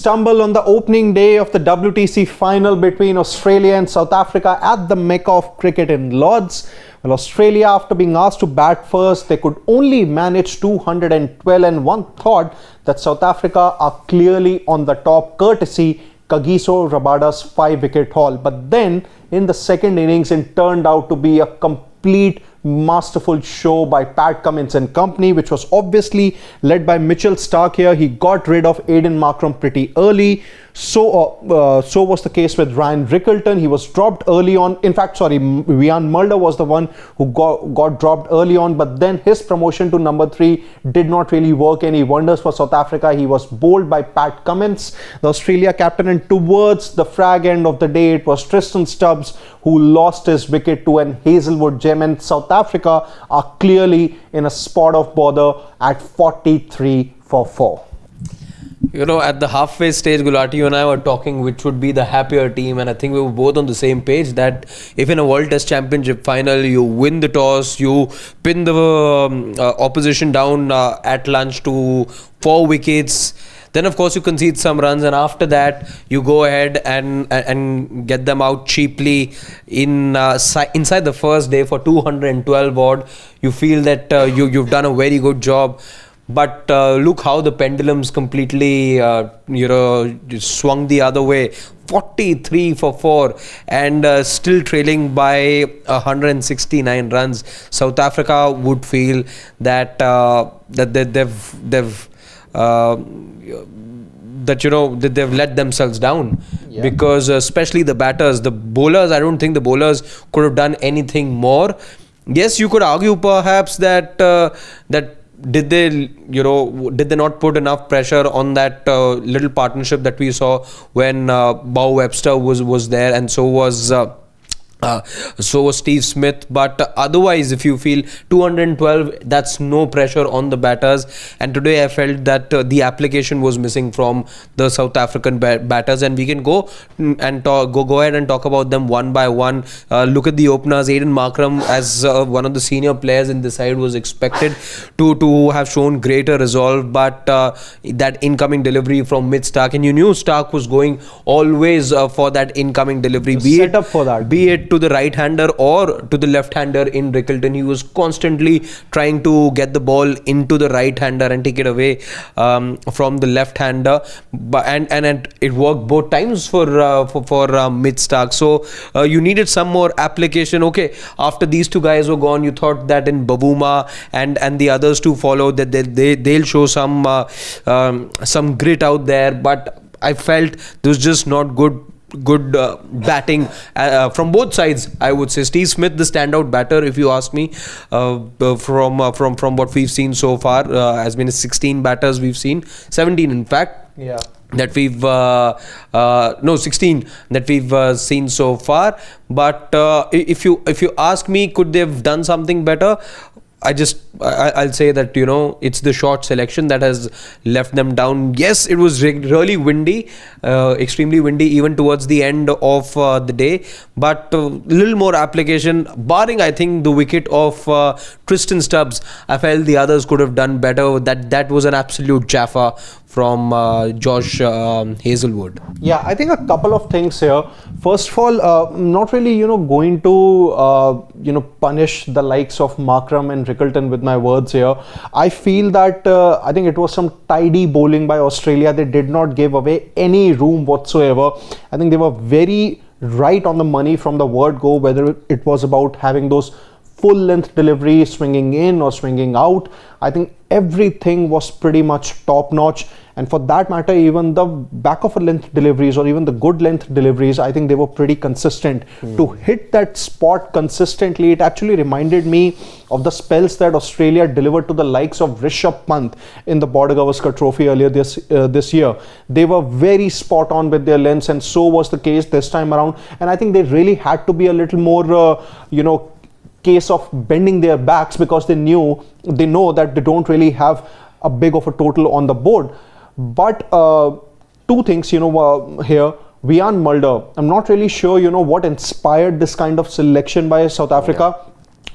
Stumble on the opening day of the WTC final between Australia and South Africa at the Mecca of cricket in Lords. Well, Australia, after being asked to bat first, they could only manage 212, and one thought that South Africa are clearly on the top courtesy Kagiso Rabada's 5-wicket haul. But then in the second innings, it turned out to be a complete masterful show by Pat Cummins and company, which was obviously led by Mitchell Starc here. He got rid of Aiden Markram pretty early. So was the case with Ryan Rickleton. He was dropped early on. In fact, Wiaan Mulder was the one who got dropped early on, but then his promotion to number 3 did not really work any wonders for South Africa. He was bowled by Pat Cummins, the Australia captain, and towards the frag end of the day, it was Tristan Stubbs who lost his wicket to an Hazelwood gem, and South Africa are clearly in a spot of bother at 43 for 4. You know, at the halfway stage, Gulati, you and I were talking which would be the happier team, and I think we were both on the same page that if in a World Test Championship final you win the toss, you pin the opposition down at lunch to 4 wickets, then of course you concede some runs, and after that you go ahead and get them out cheaply inside the first day for 212 odd. You feel that you've done a very good job. But look how the pendulums completely, swung the other way. 43 for 4 and still trailing by 169 runs. South Africa would feel that they've let themselves down, because especially the batters, the bowlers. I don't think the bowlers could have done anything more. Yes, you could argue perhaps that did they not put enough pressure on that little partnership that we saw when Bow Webster was there, and so was Steve Smith. But otherwise, if you feel 212, that's no pressure on the batters. And today I felt that the application was missing from the South African batters, and we can go ahead and talk about them one by one. Look at the openers. Aiden Markram, as one of the senior players in the side, was expected to have shown greater resolve, but that incoming delivery from mid-Starc, and you knew Starc was going always for that incoming delivery, be it to the right-hander or to the left-hander in Rickleton. He was constantly trying to get the ball into the right-hander and take it away from the left-hander, and it worked both times for mid-Starc. So you needed some more application. Okay, after these two guys were gone, you thought that in Bavuma and the others to follow, that they'll show some grit out there, but I felt there was just not good batting from both sides. I would say Steve Smith, the standout batter, if you ask me, from what we've seen so far, has been 16 batters we've seen, 17 in fact. Yeah. That we've 16 that we've seen so far. But if you ask me, could they have done something better? I'll say that, it's the short selection that has left them down. Yes, it was really windy, extremely windy even towards the end of the day, but a little more application, barring I think the wicket of Tristan Stubbs. I felt the others could have done better. That was an absolute jaffa from Josh Hazelwood. Yeah, I think a couple of things here. First of all, not really, going to, punish the likes of Markram and Rickleton with my words here. I feel that I think it was some tidy bowling by Australia. They did not give away any room whatsoever. I think they were very right on the money from the word go, whether it was about having those full-length delivery, swinging in or swinging out. I think everything was pretty much top-notch, and for that matter, even the back of a length deliveries or even the good length deliveries, I think they were pretty consistent. To hit that spot consistently, it actually reminded me of the spells that Australia delivered to the likes of Rishabh Pant in the Border Gavaskar Trophy earlier this year. They were very spot on with their lengths, and so was the case this time around. And I think they really had to be a little more, case of bending their backs, because they know that they don't really have a big of a total on the board. But two things, here. Wiaan Mulder, I'm not really sure, what inspired this kind of selection by South Africa.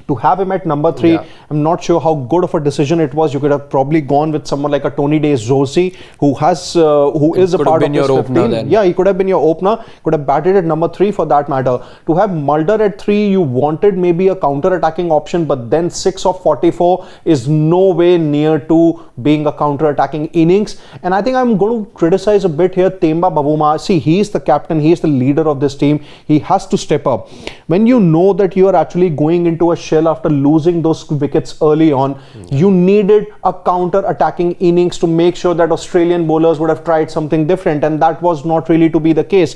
To have him at number 3, I'm not sure how good of a decision it was. You could have probably gone with someone like a Tony Josie, who is a part of this 15. Yeah, he could have been your opener. Could have batted at number 3 for that matter. To have Mulder at 3, you wanted maybe a counter-attacking option, but then 6 of 44 is no way near to being a counter-attacking innings. And I think I'm going to criticize a bit here Temba Bavuma. See, he is the captain, he is the leader of this team. He has to step up. When you know that you are actually going into a shell after losing those wickets early on, you needed a counter-attacking innings to make sure that Australian bowlers would have tried something different, and that was not really to be the case.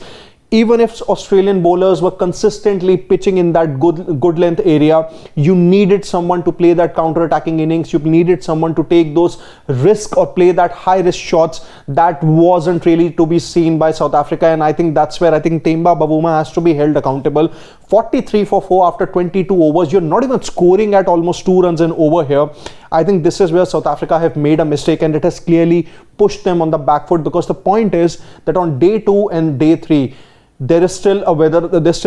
Even if Australian bowlers were consistently pitching in that good length area, you needed someone to play that counter-attacking innings. You needed someone to take those risks or play that high-risk shots. That wasn't really to be seen by South Africa, and I think that's where I think Temba Bavuma has to be held accountable. 43 for 4 after 22 overs. You're not even scoring at almost 2 runs an over here. I think this is where South Africa have made a mistake, and it has clearly pushed them on the back foot, because the point is that on day 2 and day 3, there's still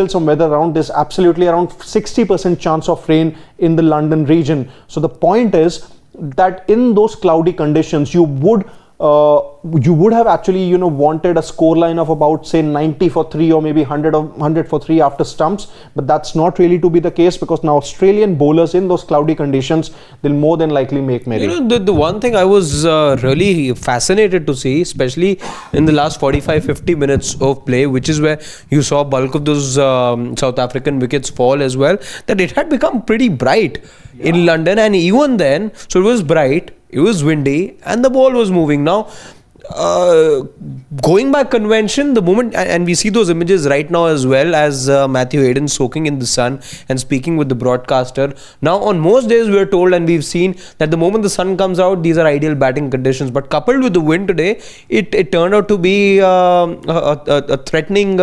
some weather around. There's absolutely around 60% chance of rain in the London region. So the point is that in those cloudy conditions, you would have actually wanted a scoreline of about say 90 for 3 or maybe 100 for 3 after stumps, but that's not really to be the case, because now Australian bowlers in those cloudy conditions, they'll more than likely make merry. The one thing I was really fascinated to see, especially in the last 45-50 minutes of play, which is where you saw bulk of those South African wickets fall as well, that it had become pretty bright in London, and even then, so it was bright, it was windy, and the ball was moving. Now, going by convention, the moment, and we see those images right now as well, as Matthew Hayden soaking in the sun and speaking with the broadcaster. Now, on most days we are told, and we've seen that the moment the sun comes out, these are ideal batting conditions. But coupled with the wind today, it turned out to be a threatening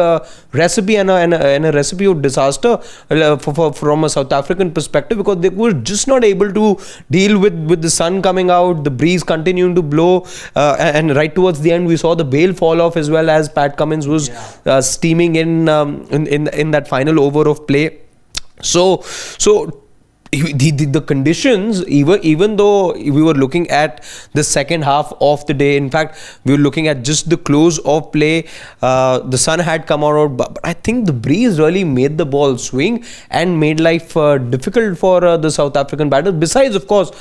recipe and a recipe of disaster from a South African perspective, because they were just not able to deal with the sun coming out, the breeze continuing to blow, and right towards the end we saw the bail fall off, as well as Pat Cummins was steaming in that final over of play. So the conditions, even though we were looking at the second half of the day, in fact we were looking at just the close of play, the sun had come out, but I think the breeze really made the ball swing and made life difficult for the South African batters, besides of course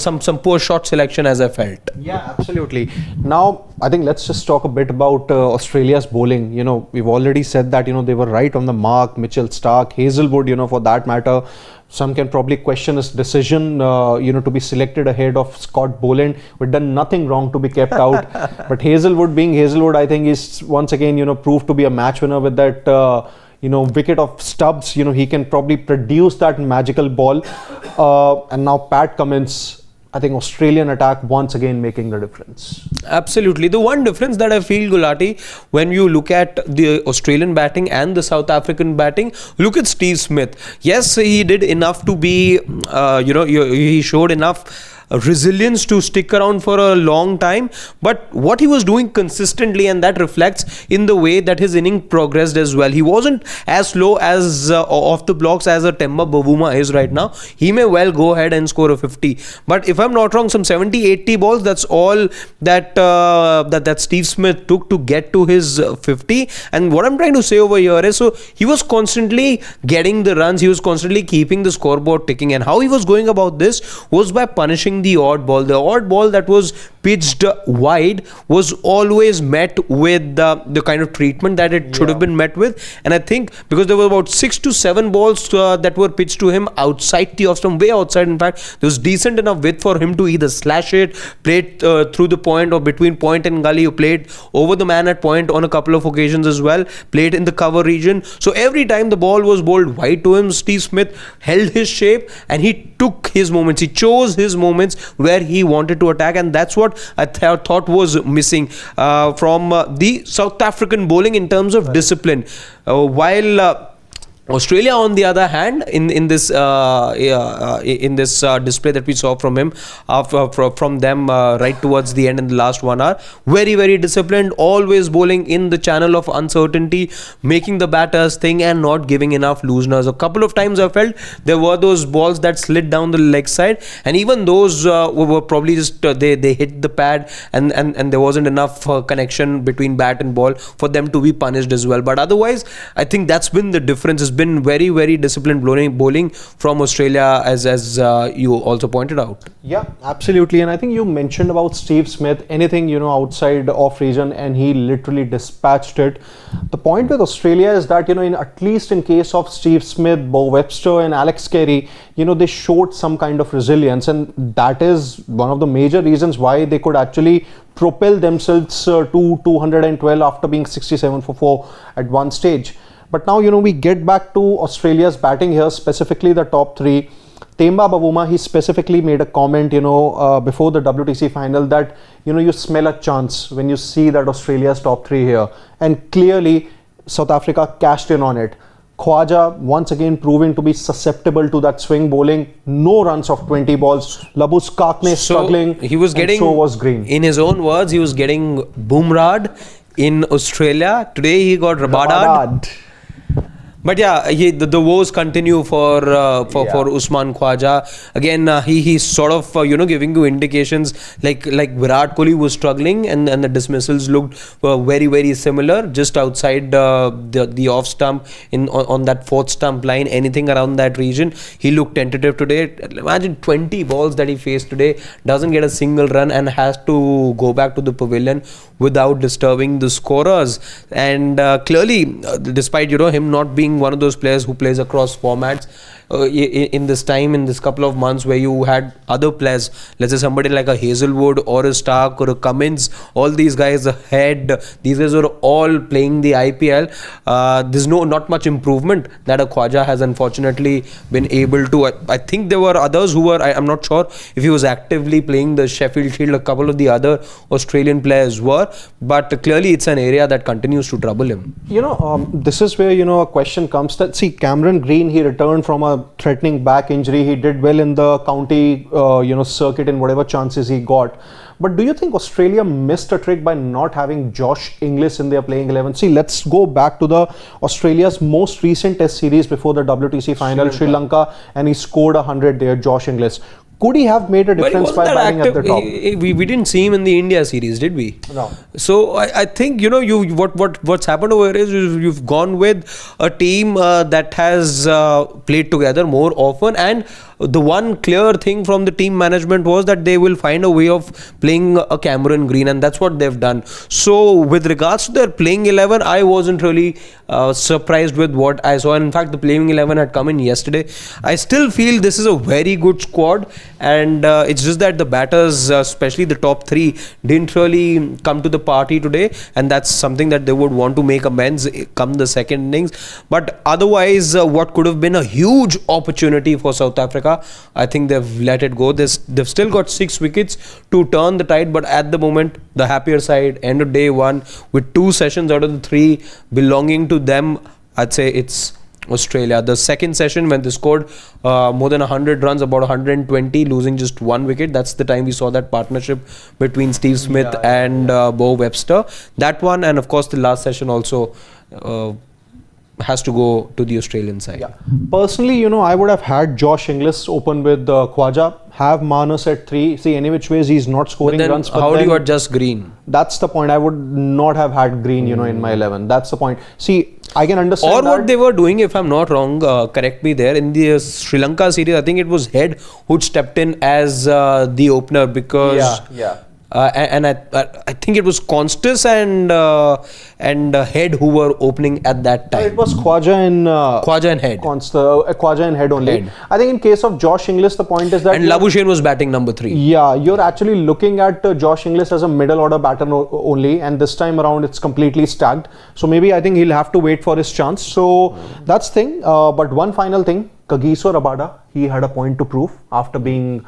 some poor shot selection, as I felt. Yeah, absolutely. Now I think let's just talk a bit about Australia's bowling. We've already said that they were right on the mark. Mitchell Starc, Hazelwood, for that matter, some can probably question his decision, to be selected ahead of Scott Boland. We've done nothing wrong to be kept out. But Hazelwood, being Hazelwood, I think is once again, proved to be a match winner with that, wicket of Stubbs. He can probably produce that magical ball. And now Pat Cummins, I think Australian attack once again making the difference. Absolutely. The one difference that I feel, Gulati, when you look at the Australian batting and the South African batting, look at Steve Smith. Yes, he did enough to be, he showed enough resilience to stick around for a long time, but what he was doing consistently, and that reflects in the way that his inning progressed as well. He wasn't as slow as off the blocks as a Temba Bavuma is right now. He may well go ahead and score a 50, but if I'm not wrong, some 70-80 balls, that's all that Steve Smith took to get to his 50. And what I'm trying to say over here is, so he was constantly getting the runs, he was constantly keeping the scoreboard ticking, and how he was going about this was by punishing the odd ball. The odd ball that was pitched wide was always met with the kind of treatment that it should have been met with. And I think because there were about 6 to 7 balls that were pitched to him outside the off stump, way outside, in fact, there was decent enough width for him to either slash it, play it through the point or between point and gully. You played over the man at point on a couple of occasions as well, played in the cover region. So every time the ball was bowled wide to him, Steve Smith held his shape and he took his moments. He chose his moments where he wanted to attack, and that's what I thought was missing from the South African bowling in terms of discipline. While Australia, on the other hand, in this display that we saw from him, from them right towards the end in the last 1 hour, very disciplined, always bowling in the channel of uncertainty, making the batters think and not giving enough looseners. A couple of times I felt there were those balls that slid down the leg side, and even those were probably just they hit the pad, and there wasn't enough connection between bat and ball for them to be punished as well. But otherwise, I think that's been the difference. It's been very disciplined bowling from Australia, as you also pointed out. Yeah, absolutely. And I think you mentioned about Steve Smith, anything outside off region, and he literally dispatched it. The point with Australia is that at least in case of Steve Smith, Bo Webster and Alex Carey, they showed some kind of resilience, and that is one of the major reasons why they could actually propel themselves to 212 after being 67 for 4 at one stage. But now, we get back to Australia's batting here, specifically the top three. Temba Bavuma, he specifically made a comment, before the WTC final that, you smell a chance when you see that Australia's top three here. And clearly, South Africa cashed in on it. Khwaja once again proving to be susceptible to that swing bowling. No runs of 20 balls. Labus Kakne struggling. He was getting, so was Green. In his own words, he was getting boomerad in Australia. Today he got rabada. But yeah, the woes continue for Usman Khwaja. Again, he's sort of giving you indications like Virat Kohli was struggling, and the dismissals looked very similar just outside the off stump on that fourth stump line, anything around that region. He looked tentative today. Imagine 20 balls that he faced today, doesn't get a single run and has to go back to the pavilion without disturbing the scorers. And clearly, despite him not being one of those players who plays across formats, in this couple of months where you had other players, let's say somebody like a Hazelwood or a Stark or a Cummins, all these guys ahead, these guys are all playing the IPL. There's not much improvement that a Khwaja has unfortunately been able to. I think there were others who were, I'm not sure if he was actively playing the Sheffield Shield. A couple of the other Australian players were, but clearly it's an area that continues to trouble him. This is where a question comes that, see, Cameron Green, he returned from a threatening back injury. He did well in the county circuit in whatever chances he got. But do you think Australia missed a trick by not having Josh Inglis in their playing 11? See, let's go back to the Australia's most recent test series before the WTC final, Sri Lanka, and he scored 100 there, Josh Inglis. Could he have made a difference by batting at the top? We didn't see him in the India series, did we? No. So I think what's happened over here is you've gone with a team that has played together more often, and the one clear thing from the team management was that they will find a way of playing a Cameron Green, and that's what they've done. So with regards to their playing 11, I wasn't really surprised with what I saw. In fact, the playing 11 had come in yesterday. I still feel this is a very good squad, and it's just that the batters, especially the top three, didn't really come to the party today, and that's something that they would want to make amends come the second innings. But otherwise, what could have been a huge opportunity for South Africa, I think they've let it go. They've still got 6 wickets to turn the tide, but at the moment, the happier side, end of day one, with 2 sessions out of the 3 belonging to them, I'd say it's Australia. The second session, when they scored more than 100 runs, about 120, losing just 1 wicket, that's the time we saw that partnership between Steve Smith and Bo Webster. That one, and of course the last session also has to go to the Australian side. Yeah. Personally, I would have had Josh Inglis open with Khwaja, have Manus at 3. See, any which ways he's not scoring runs. But how do you adjust Green? That's the point. I would not have had Green, in my 11. That's the point. See, I can understand. Or what they were doing, if I'm not wrong, correct me there, in the Sri Lanka series, I think it was Head who stepped in as the opener, because and I think it was Constas and Head who were opening at that time. It was Khwaja and Head. Khwaja and Head only. I think in case of Josh Inglis, the point is that... And Labuschagne was batting number 3. Yeah, you're actually looking at Josh Inglis as a middle order batter only, and this time around it's completely stacked. So maybe I think he'll have to wait for his chance. So that's thing. But one final thing, Kagiso Rabada, he had a point to prove after being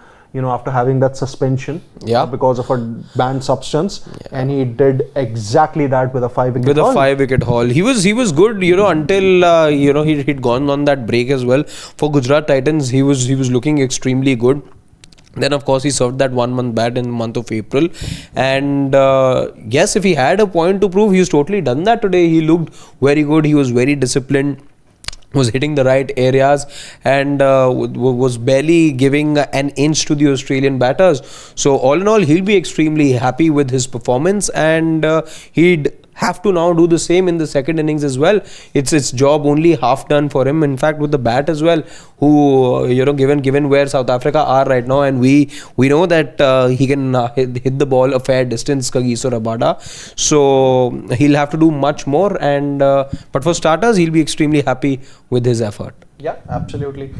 after having that suspension because of a banned substance, and he did exactly that with a 5-wicket haul. With a 5-wicket haul. He was good, until he'd gone on that break as well. For Gujarat Titans, he was looking extremely good. Then of course he served that 1 month bat in the month of April, and yes, if he had a point to prove, he's totally done that today. He looked very good. He was very disciplined, was hitting the right areas, and was barely giving an inch to the Australian batters. So all in all, he'll be extremely happy with his performance, and he'd have to now do the same in the second innings as well. It's job only half done for him, in fact, with the bat as well, who given where South Africa are right now, and we know that he can hit the ball a fair distance, Kagiso Rabada, so he'll have to do much more, and but for starters, he'll be extremely happy with his effort. Yeah, absolutely.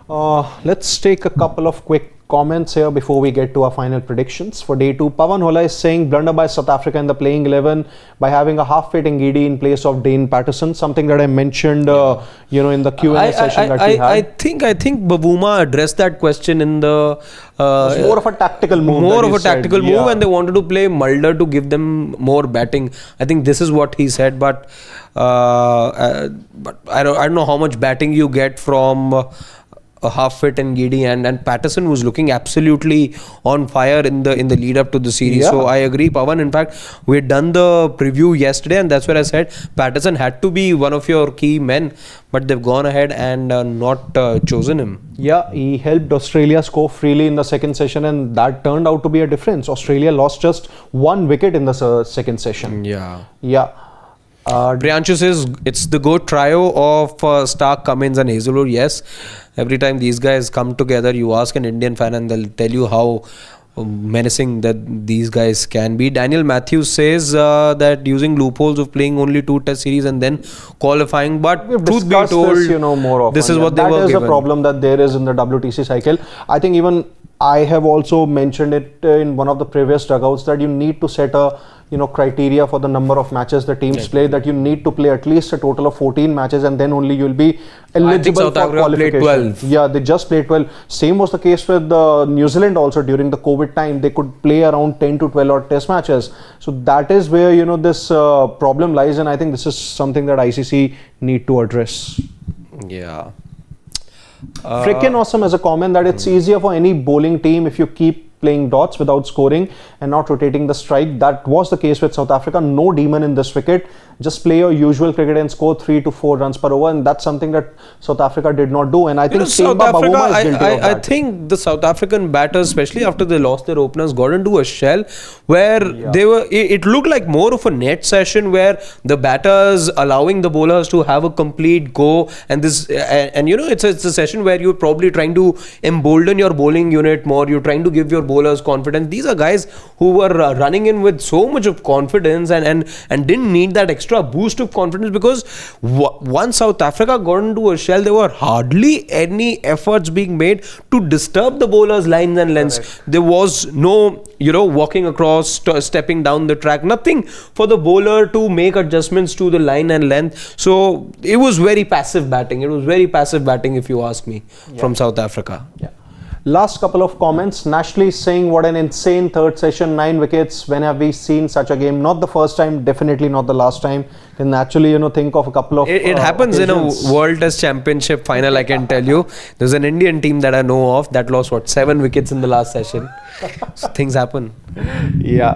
Let's take a couple of quick comments here before we get to our final predictions. For day 2, Pawan Hola is saying blunder by South Africa in the playing 11 by having a half-fit Ngidi in place of Dane Patterson, something that I mentioned in the Q&A session that we had. I think Bavuma addressed that question in the it's more of a tactical move. Move, and they wanted to play Mulder to give them more batting. I think this is what he said, but I don't know how much batting you get from a half-fit Ngidi, and Patterson was looking absolutely on fire in the lead up to the series. So I agree, Pawan. In fact, we had done the preview yesterday, and that's where I said Patterson had to be one of your key men, but they've gone ahead and not chosen him. Yeah, he helped Australia score freely in the second session, and that turned out to be a difference. Australia lost just 1 wicket in the second session. Yeah. Priyanshu says it's the GOAT trio of Stark, Cummins and Hazelwood. Yes, every time these guys come together, you ask an Indian fan and they'll tell you how menacing that these guys can be. Daniel Matthews says that using loopholes of playing only 2 test series and then qualifying, but truth be told, this, more often. This is what they were given. That is a problem that there is in the WTC cycle. I think even I have also mentioned it in one of the previous dugouts that you need to set a criteria for the number of matches the teams play, that you need to play at least a total of 14 matches, and then only you'll be eligible for qualification. Played 12. Yeah, they just played 12. Same was the case with New Zealand also during the COVID time. They could play around 10 to 12 odd test matches. So that is where this problem lies, and I think this is something that ICC need to address. Yeah. Freaking awesome as a comment that it's easier for any bowling team if you keep playing dots without scoring and not rotating the strike. That was the case with South Africa. No demon in this wicket. Just play your usual cricket and score 3 to 4 runs per over, and that's something that South Africa did not do. And I think South Africa, Bavuma is guilty of that. I think the South African batters, especially after they lost their openers, got into a shell where they were. It looked like more of a net session where the batters allowing the bowlers to have a complete go, and it's a session where you're probably trying to embolden your bowling unit more. You're trying to give your bowlers confidence. These are guys who were running in with so much of confidence and didn't need that extra boost of confidence, because once South Africa got into a shell, there were hardly any efforts being made to disturb the bowlers' lines and lengths. Correct. There was no walking across, stepping down the track, nothing for the bowler to make adjustments to the line and length. So it was very passive batting. If you ask me, from South Africa. Yeah. Last couple of comments. Nashli saying what an insane third session, 9 wickets. When have we seen such a game? Not the first time, definitely not the last time. Can actually think of a couple of it happens occasions. In a World Test Championship final. I can tell you, there's an Indian team that I know of that lost 7 wickets in the last session. So things happen. Yeah.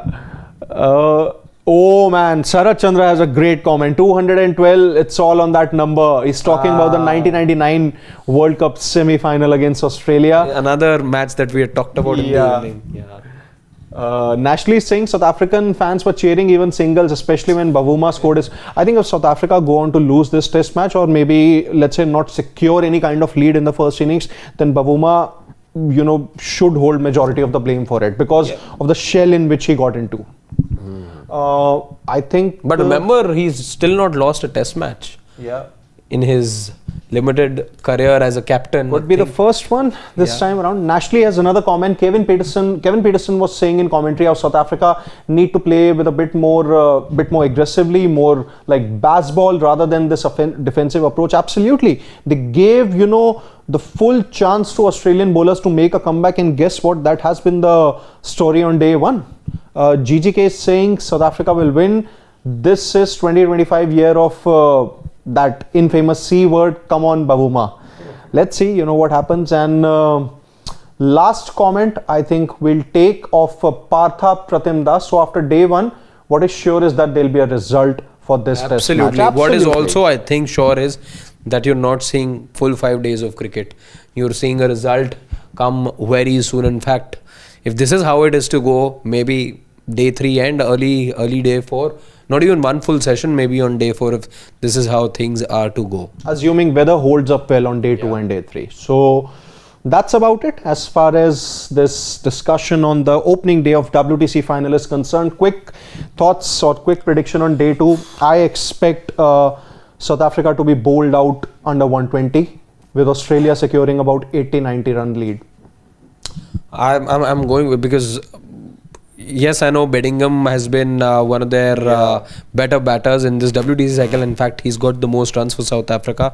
Oh man, Sarat Chandra has a great comment. 212, it's all on that number. He's talking about the 1999 World Cup semi-final against Australia. Another match that we had talked about in the evening. Yeah. Nashli is saying South African fans were cheering even singles, especially when Bavuma scored his. I think if South Africa go on to lose this test match, or maybe let's say not secure any kind of lead in the first innings, then Bavuma should hold majority of the blame for it because of the shell in which he got into. I think. But remember, he's still not lost a test match. Yeah. in his limited career as a captain. Would be the first one this time around. Nashley has another comment. Kevin Peterson was saying in commentary how South Africa need to play with a bit more aggressively, more like baseball rather than this defensive approach. Absolutely, they gave the full chance to Australian bowlers to make a comeback, and guess what? That has been the story on day one. GGK is saying South Africa will win. This is 2025 year of that infamous C word. Come on, Babuma. Let's see, what happens. And last comment, I think we'll take of Partha Pratim Das. So after day one, what is sure is that there'll be a result for this test match. Absolutely. What is also, I think, sure is that you're not seeing full 5 days of cricket. You're seeing a result come very soon. In fact, if this is how it is to go, maybe day 3 and early day 4, not even one full session, maybe on day 4, if this is how things are to go. Assuming weather holds up well on day 2 and day 3. So that's about it as far as this discussion on the opening day of WTC final is concerned. Quick thoughts or quick prediction on day 2. I expect South Africa to be bowled out under 120, with Australia securing about 80-90 run lead. I'm going with, because yes, I know Bedingham has been one of their better batters in this WTC cycle. In fact, he's got the most runs for South Africa.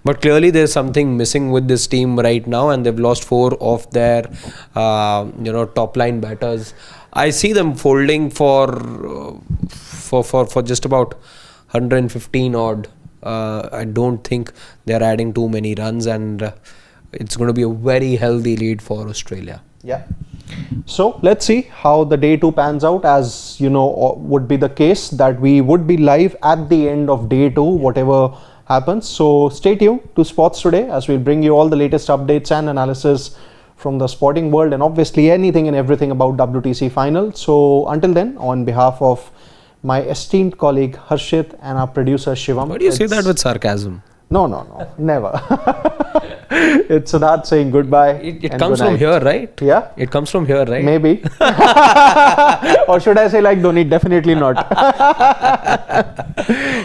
But clearly there's something missing with this team right now, and they've lost 4 of their top line batters. I see them folding for just about 115 odd. I don't think they're adding too many runs, and it's going to be a very healthy lead for Australia. Yeah. So let's see how the day 2 pans out. As would be the case that we would be live at the end of day 2, whatever happens. So stay tuned to Sports Today as we'll bring you all the latest updates and analysis from the sporting world, and obviously anything and everything about WTC final. So until then, on behalf of my esteemed colleague Harshit and our producer Shivam. Why do you say that with sarcasm? No, never. It's Siddharth saying goodbye. It comes from here, right? Yeah. It comes from here, right? Maybe. Or should I say like Dhoni? Definitely not.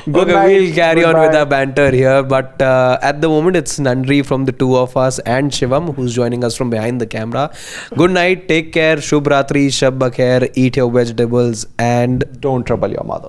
We'll carry on with our banter here. But at the moment, it's Nandri from the two of us and Shivam, who's joining us from behind the camera. Good night. Take care. Shubh Ratri. Shab Bakhair. Eat your vegetables and don't trouble your mother.